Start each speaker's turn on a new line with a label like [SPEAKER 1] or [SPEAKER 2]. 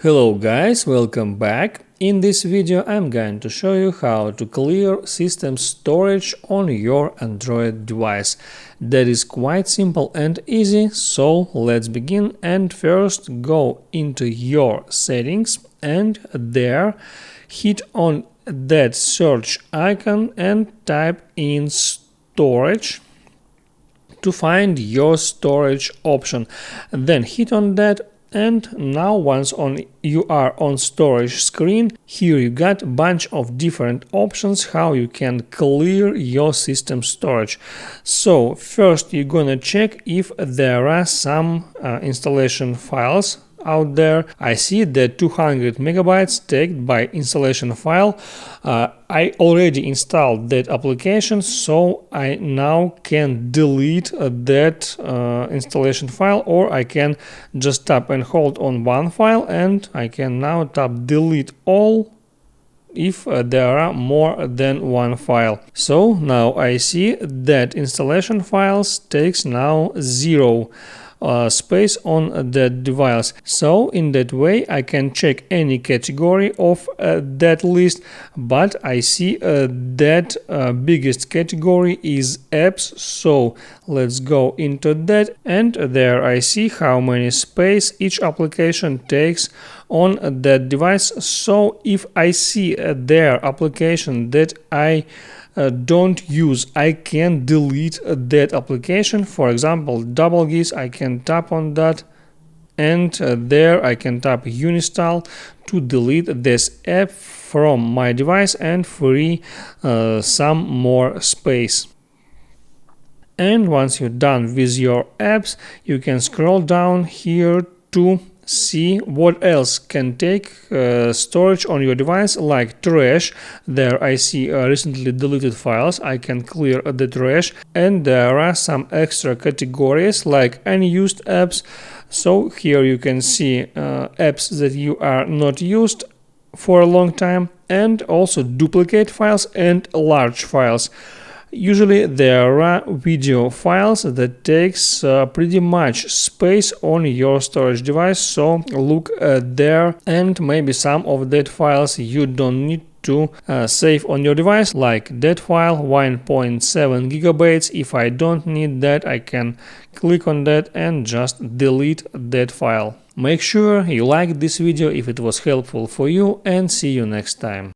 [SPEAKER 1] Hello guys, welcome back. In this video I'm going to show you how to clear system storage on your Android device. That is quite simple and easy, so let's begin. And first go into your settings and there hit on that search icon and type in storage to find your storage option. Then hit on that. And now once you are on storage screen, here you got a bunch of different options how you can clear your system storage. So first you're gonna check if there are some installation files out there. I see that 200 megabytes taken by installation file. I already installed that application, so I now can delete that installation file, or I can just tap and hold on one file and I can now tap delete all if there are more than one file. So now I see that installation files takes now 0 space on that device. So in that way I can check any category of that list, but I see that biggest category is apps. So let's go into that, and there I see how many space each application takes on that device. So if I see their application that I don't use, I can delete that application. For example, DoubleGIS, I can tap on that, and there I can tap uninstall to delete this app from my device and free some more space. And once you're done with your apps, you can scroll down here to see what else can take storage on your device, like trash. There I see recently deleted files. I can clear the trash, and there are some extra categories like unused apps. So here you can see apps that you are not used for a long time, and also duplicate files and large files. Usually there are video files that takes pretty much space on your storage device, so look there, and maybe some of that files you don't need to save on your device, like that file 1.7 gigabytes. If I don't need that, I can click on that and just delete that file. Make sure you like this video if it was helpful for you, and see you next time.